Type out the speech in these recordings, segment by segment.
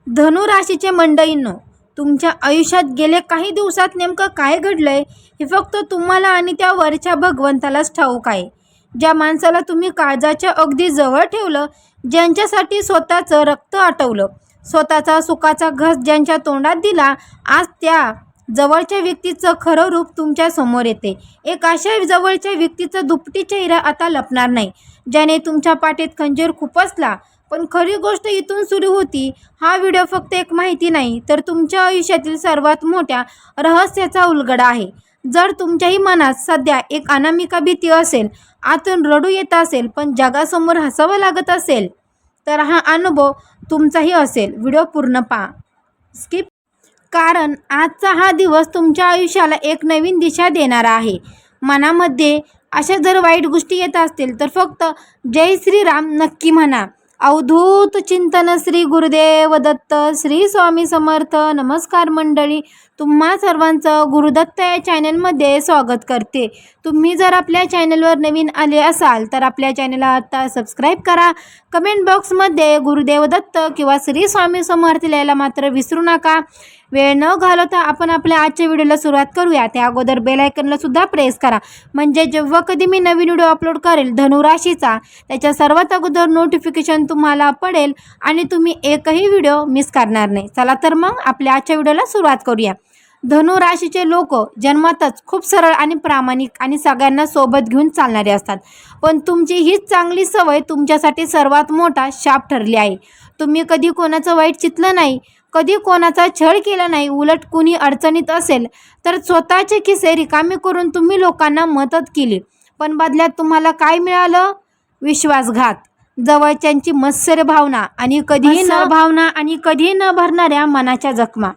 धनु राशीचे मंडळींनो, तुमच्या आयुष्यात गेले काही दिवसात नेमकं काय घडलंय हे फक्त तुम्हाला आणि त्या वरच्या भगवंतालाच ठाऊक आहे. ज्या माणसाला तुम्ही काळजाच्या अगदी जवळ ठेवलं, ज्यांच्यासाठी स्वतःचं रक्त आटवलं, स्वतःचा सुखाचा घस ज्यांच्या तोंडात दिला, आज त्या जवळच्या व्यक्तीचं खरं रूप तुमच्या समोर येते. एक अशा जवळच्या व्यक्तीचा दुपटी चेहरा आता लपणार नाही, ज्याने तुमच्या पाठीत खंजीर खुपसला. पण खरी गोष्ट इथून सुरू होती. हा व्हिडिओ फक्त एक माहिती नाही, तर तुमच्या आयुष्यातील सर्वात मोठ्या रहस्याचा उलगडा आहे. जर तुमच्याही मनात सध्या एक अनामिका भीती असेल, आतून रडू येत असेल, पण जगासमोर हसावं लागत असेल, तर हा अनुभव तुमचाही असेल. व्हिडिओ पूर्ण पहा, स्किप. कारण आजचा हा दिवस तुमच्या आयुष्याला एक नवीन दिशा देणारा आहे. मनामध्ये अशा जर वाईट गोष्टी येत असतील तर फक्त जय श्रीराम नक्की म्हणा. अवधूत चिंतन श्री गुरुदेव दत्त, श्री स्वामी समर्थ. नमस्कार मंडळी, तुम्हा सर्वांचं गुरुदत्त या चॅनलमध्ये स्वागत करते. तुम्ही जर आपल्या चॅनलवर नवीन आले असाल तर आपल्या चॅनलला आता सबस्क्राईब करा. कमेंट बॉक्समध्ये गुरुदेव दत्त किंवा श्री स्वामी समर्थ लिहायला मात्र विसरू नका. वेळ न घालवता आपण आपल्या आजच्या व्हिडिओला सुरुवात करूया. त्या अगोदर बेल आयकनला सुद्धा प्रेस करा, म्हणजे जेव्हा कधी मी नवीन व्हिडिओ अपलोड करेल धनुराशीचा, त्याच्या सर्वात अगोदर नोटिफिकेशन तुम्हाला पडेल आणि तुम्ही एकही व्हिडिओ मिस करणार नाही. चला तर मग आपल्या आजच्या व्हिडिओला सुरुवात करूया. धनु राशीचे लोक जन्मातच खूप सरळ आणि प्रामाणिक आणि सगळ्यांना सोबत घेऊन चालणारे असतात. पण तुमची हीच चांगली सवय तुमच्यासाठी सर्वात मोठा शाप ठरली आहे. तुम्ही कधी कोणाचं वाईट चितलं नाही, कधी कोणाचा छळ केला नाही. उलट कुणी अडचणीत असेल तर स्वतःचे खिसे रिकामे करून तुम्ही लोकांना मदत केली. पण बदल्यात तुम्हाला काय मिळालं? विश्वासघात, जवळच्यांची मत्सर भावना आणि कधीही न भरणाऱ्या मनाच्या जखमा.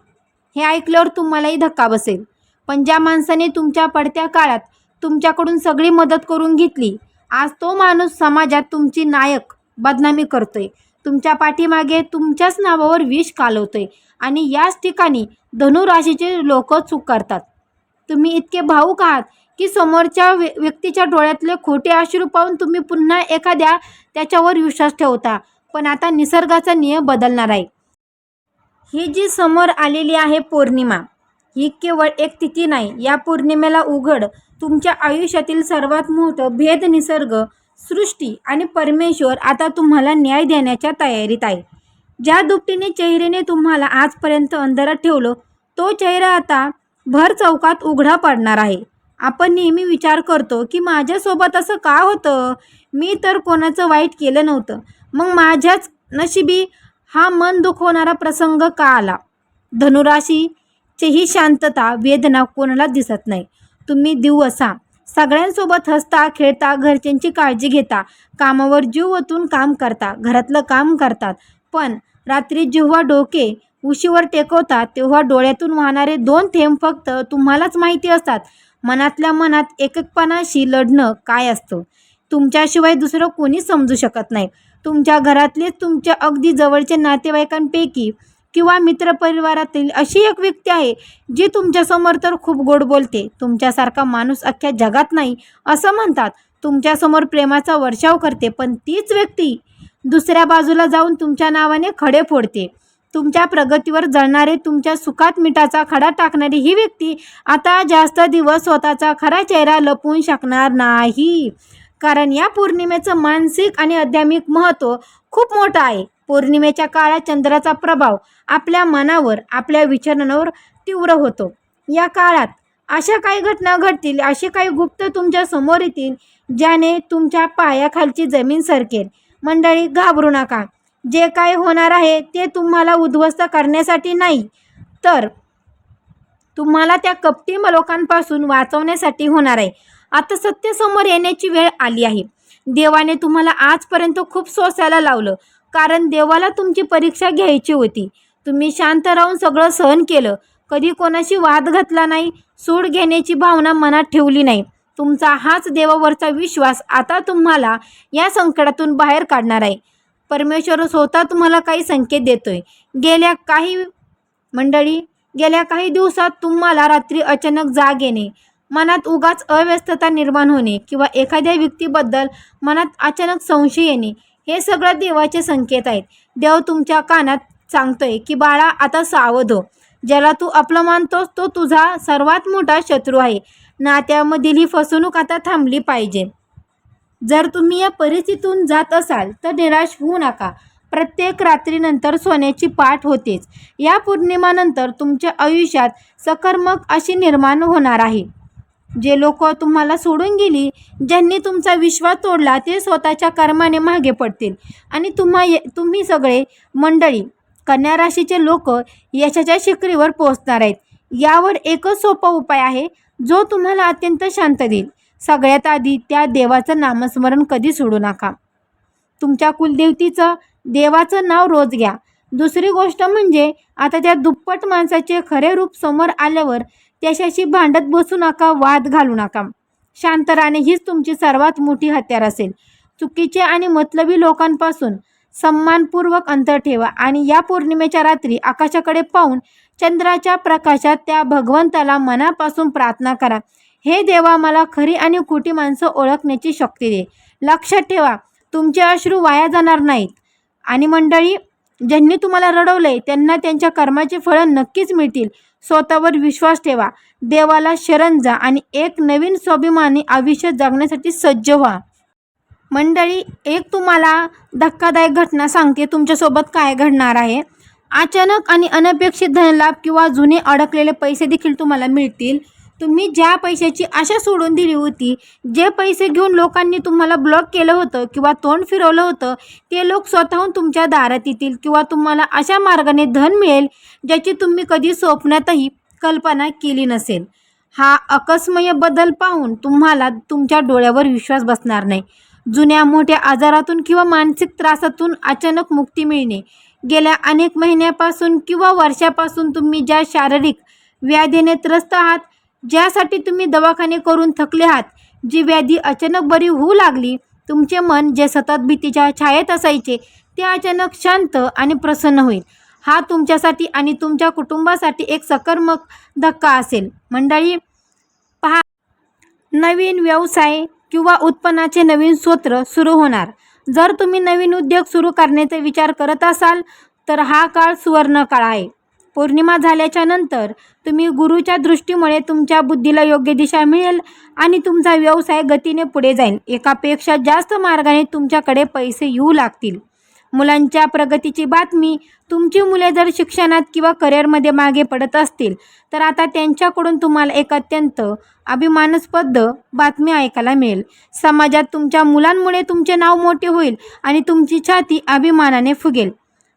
हे ऐकल्यावर तुम्हालाही धक्का बसेल. पण ज्या माणसाने तुमच्या पडत्या काळात तुमच्याकडून सगळी मदत करून घेतली, आज तो माणूस समाजात तुमची नायक बदनामी करतोय, तुमच्या पाठीमागे तुमच्याच नावावर विष कालवतोय. आणि याच ठिकाणी धनु राशीचे लोक चूक करतात. तुम्ही इतके भावूक आहात की समोरच्या व्यक्तीच्या डोळ्यातले खोटे अश्रू पाहून तुम्ही पुन्हा त्याच्यावर विश्वास ठेवता. पण आता निसर्गाचा नियम बदलणार आहे. ही जी समोर आलेली आहे पौर्णिमा, ही केवळ एक तिथी नाही. या पौर्णिमेला उघड तुमच्या आयुष्यातील सर्वात मोठं भेद. निसर्ग, सृष्टी आणि परमेश्वर आता तुम्हाला न्याय देण्याच्या तयारीत आहे. ज्या दुपटीने चेहऱ्याने तुम्हाला आजपर्यंत अंधारात ठेवलं, तो चेहरा आता भर चौकात उघडा पडणार आहे. आपण नेहमी विचार करतो की माझ्यासोबत असं का होतं, मी तर कोणाचं वाईट केलं नव्हतं, मग माझ्याच नशिबी हा मन दुखवणारा प्रसंग का आला? धनुराशीची ही शांतता, वेदना कोणाला दिसत नाही. तुम्ही दिवसा सगळ्यांसोबत हसता खेळता, घरच्यांची काळजी घेता, कामावर जीव ओतून काम करता, घरातलं काम करतात. पण रात्री जेव्हा डोके उशीवर टेकवतात तेव्हा डोळ्यातून वाहणारे 2 थेंब फक्त तुम्हालाच माहिती असतात. मनातल्या मनात एकपणाशी लढणं काय असतं तुमच्याशिवाय दुसरं कोणी समजू शकत नाही. तुमच्या घरातलेच तुमच्या अगदी जवळच्या नातेवाईकांपैकी किंवा मित्रपरिवारातील अशी एक व्यक्ती आहे जी तुमच्यासमोर तर खूप गोड बोलते. तुमच्यासारखा माणूस अख्ख्या जगात नाही असं म्हणतात. तुमच्यासमोर प्रेमाचा वर्षाव करते, पण तीच व्यक्ती दुसऱ्या बाजूला जाऊन तुमच्या नावाने खडे फोडते. तुमच्या प्रगतीवर जळणारे, तुमच्या सुखात मिठाचा खडा टाकणारी ही व्यक्ती आता जास्त दिवस स्वतःचा खरा चेहरा लपवून शकणार नाही. कारण या पौर्णिमेचं मानसिक आणि आध्यात्मिक महत्त्व खूप मोठं आहे. पौर्णिमेच्या काळात चंद्राचा प्रभाव आपल्या मनावर, आपल्या विचारांवर तीव्र होतो. या काळात अशा काही घटना घडतील, असे काही गुप्त तुमच्या समोर येतील, ज्याने तुमच्या पायाखालची जमीन सरकेल. मंडळी, घाबरू नका. जे काय होणार आहे ते तुम्हाला उद्ध्वस्त करण्यासाठी नाही, तर तुम्हाला त्या कपटी लोकांपासून वाचवण्यासाठी होणार आहे. आता सत्य समोर येण्याची वेळ आली आहे. देवाने तुम्हाला आजपर्यंत खूप सोसायला लावलं, कारण देवाला तुमची परीक्षा घ्यायची होती. तुम्ही शांत राहून सगळं सहन केलं, कधी कोणाशी वाद घातला नाही, सूड घेण्याची भावना मनात ठेवली नाही. तुमचा हाच देवावरचा विश्वास आता तुम्हाला या संकटातून बाहेर काढणार आहे. परमेश्वर स्वतः तुम्हाला काही संकेत देतोय. गेल्या काही दिवसात तुम्हाला रात्री अचानक जाग येणे, मनात उगाच अव्यस्तता निर्माण होणे किंवा एखाद्या व्यक्तीबद्दल मनात अचानक संशय येणे, हे सगळं देवाचे संकेत आहेत. देव तुमच्या कानात सांगतोय की बाळा आता सावध हो. ज्याला तू आपलं मानतोस तो तुझा सर्वात मोठा शत्रू आहे. नात्यामधील ही फसवणूक आता थांबली पाहिजे. जर तुम्ही या परिस्थितीतून जात असाल तर निराश होऊ नका. प्रत्येक रात्रीनंतर सोन्याची पाठ होतेच. या पौर्णिमानंतर तुमच्या आयुष्यात सकारात्मक अशी निर्माण होणार आहे. जे लोक तुम्हाला सोडून गेली, ज्यांनी तुमचा विश्वास तोडला, ते स्वतःच्या कर्माने मागे पडतील आणि तुम्ही सगळे मंडळी कन्या राशीचे लोक यशाच्या शिखरीवर पोहोचणार आहेत. यावर एकच सोपा उपाय आहे जो तुम्हाला अत्यंत शांत देईल. सगळ्यात आधी त्या देवाचं नामस्मरण कधी सोडू नका. तुमच्या कुलदेवतीचं देवाचं नाव रोज घ्या. दुसरी गोष्ट म्हणजे आता त्या दुप्पट माणसाचे खरे रूप समोर आल्यावर त्याच्याशी भांडत बसू नका, वाद घालू नका. शांत राहणे हीच तुमची सर्वात मोठी हत्यार असेल. चुकीचे आणि मतलबी लोकांपासून सन्मानपूर्वक अंतर ठेवा आणि या पौर्णिमेच्या रात्री आकाशाकडे पाहून चंद्राच्या प्रकाशात त्या भगवंताला मनापासून प्रार्थना करा, हे देवा मला खरी आणि खोटी माणसं ओळखण्याची शक्ती दे. लक्षात ठेवा तुमचे अश्रू वाया जाणार नाहीत. आणि मंडळी, ज्यांनी तुम्हाला रडवलंय त्यांना त्यांच्या कर्माची फळं नक्कीच मिळतील. स्वतःवर विश्वास ठेवा, देवाला शरण जा आणि एक नवीन स्वाभिमानी आयुष्य जगण्यासाठी सज्ज व्हा. मंडळी, एक तुम्हाला धक्कादायक घटना सांगते तुमच्यासोबत काय घडणार आहे. अचानक आणि अनपेक्षित धनलाभ किंवा जुने अडकलेले पैसे देखील तुम्हाला मिळतील. तुम्ही ज्या पैशाची आशा सोडून दिली होती, जे पैसे घेऊन लोकांनी तुम्हाला ब्लॉक केलं होतं किंवा तोंड फिरवलं होतं, ते लोक स्वतःहून तुमच्या दारात येतील किंवा तुम्हाला अशा मार्गाने धन मिळेल ज्याची तुम्ही कधी स्वप्नातही कल्पना केली नसेल. हा अकस्माय बदल पाहून तुम्हाला तुमच्या डोळ्यावर विश्वास बसणार नाही. जुन्या मोठ्या आजारातून किंवा मानसिक त्रासातून अचानक मुक्ती मिळणे. गेल्या अनेक महिन्यापासून किंवा वर्षापासून तुम्ही ज्या शारीरिक व्याधीने त्रस्त आहात, ज्यासाठी तुम्ही दवाखाने करून थकले आहात, जी व्याधी अचानक बरी होऊ लागली, तुमचे मन जे सतत भीतीच्या छायेत असायचे ते अचानक शांत आणि प्रसन्न होईल. हा तुमच्यासाठी आणि तुमच्या कुटुंबासाठी एक सकारात्मक धक्का असेल. मंडळी पहा, नवीन व्यवसाय किंवा उत्पन्नाचे नवीन स्रोत सुरू होणार. जर तुम्ही नवीन उद्योग सुरू करण्याचा विचार करत असाल तर हा काळ सुवर्ण काळ आहे. पौर्णिमा झाल्याच्या नंतर तुम्ही गुरुच्या दृष्टीमुळे तुमच्या बुद्धीला योग्य दिशा मिळेल आणि तुमचा व्यवसाय गतीने पुढे जाईल. एकापेक्षा जास्त मार्गाने तुमच्याकडे पैसे येऊ लागतील. मुलांच्या प्रगतीची बातमी. तुमची मुले जर शिक्षणात किंवा करिअरमध्ये मागे पडत असतील तर आता त्यांच्याकडून तुम्हाला एक अत्यंत अभिमानास्पद बातमी ऐकायला मिळेल. समाजात तुमच्या मुलांमुळे तुमचे नाव मोठे होईल आणि तुमची छाती अभिमानाने फुगेल.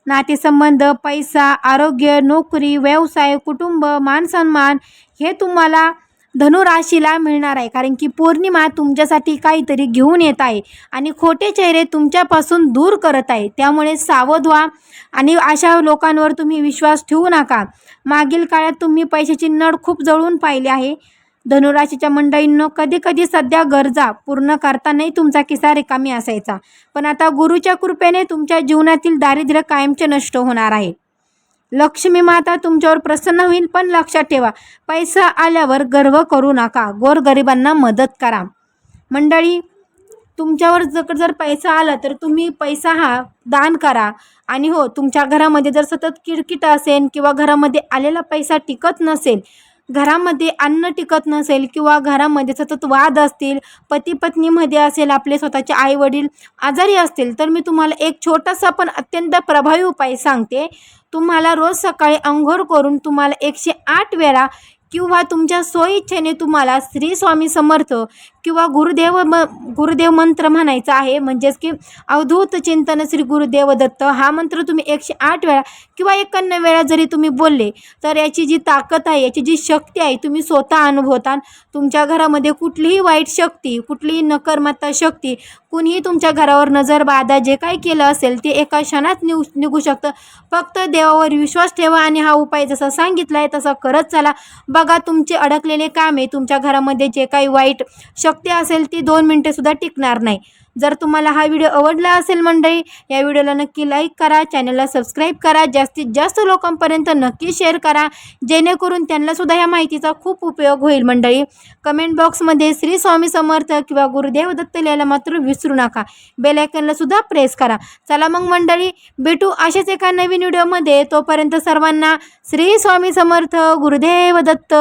नातेसंबंध, पैसा, आरोग्य, नोकरी, व्यवसाय, कुटुंब, मानसन्मान हे तुम्हाला धनुराशीला मिळणार आहे. कारण की पौर्णिमा तुमच्यासाठी काहीतरी घेऊन येत आहे आणि खोटे चेहरे तुमच्यापासून दूर करत आहे. त्यामुळे सावध व्हा आणि अशा लोकांवर तुम्ही विश्वास ठेवू नका. मागील काळात तुम्ही पैशाची नळ खूप जवळून पाहिली आहे. धनुराशीच्या मंडळींनो, कधी कधी सध्या गरजा पूर्ण करतानाही तुमचा खिसा रिकामी असायचा, पण आता गुरुच्या कृपेने तुमच्या जीवनातील दारिद्र्य कायमचे नष्ट होणार आहे. लक्ष्मी माता तुमच्यावर प्रसन्न होईल. पण लक्षात ठेवा, पैसा आल्यावर गर्व करू नका. गोरगरिबांना मदत करा. मंडळी, तुमच्यावर जर पैसा आला तर तुम्ही पैसा हा दान करा. आणि हो, तुमच्या घरामध्ये जर सतत किरकिट असेल किंवा घरामध्ये आलेला पैसा टिकत नसेल, घरामध्ये अन्न टिकत नसेल किंवा घरामध्ये सतत वाद असतील, पती पत्नीमध्ये असेल, आपले स्वतःचे आई वडील आजारी असतील, तर मी तुम्हाला एक छोटासा पण अत्यंत प्रभावी उपाय सांगते. तुम्हाला रोज सकाळी अंघोळ करून तुम्हाला 108 वेळा किंवा तुमच्या सोयीच्छेने तुम्हाला श्री स्वामी समर्थ किंवा गुरुदेव मंत्र म्हणायचा आहे. म्हणजेच की अवधूत चिंतन श्री गुरुदेव दत्त हा मंत्र तुम्ही 108 वेळा किंवा 51 वेळा जरी तुम्ही बोलले तर याची जी ताकद आहे, याची जी शक्ती आहे, तुम्ही स्वतः अनुभवता. तुमच्या घरामध्ये कुठलीही वाईट शक्ती, कुठलीही नकारात्मक शक्ती, कुणीही तुमच्या घरावर नजर बाधा जे काही केलं असेल ते एका क्षणात निघू शकतं. फक्त देवावर विश्वास ठेवा आणि हा उपाय जसा सांगितला आहे तसा करत चला. बघा, तुमचे अडकलेले कामे, तुमच्या घरामध्ये जे काही वाईट शक्ती असेल ती 2 मिनिटे सुद्धा टिकणार नाही. जर तुम्हाला हा व्हिडिओ आवडला असेल मंडळी, या व्हिडिओला नक्की लाईक करा, चॅनलला सबस्क्राईब करा, जास्तीत जास्त लोकांपर्यंत नक्की शेअर करा, जेणेकरून त्यांनासुद्धा ह्या माहितीचा खूप उपयोग होईल मंडळी. कमेंट बॉक्समध्ये श्री स्वामी समर्थ किंवा गुरुदेव दत्त लिहायला मात्र विसरू नका. बेल आयकॉनला सुद्धा प्रेस करा. चला मग मंडळी, भेटू अशाच एका नवीन व्हिडिओमध्ये. तोपर्यंत सर्वांना श्री स्वामी समर्थ, गुरुदेव दत्त.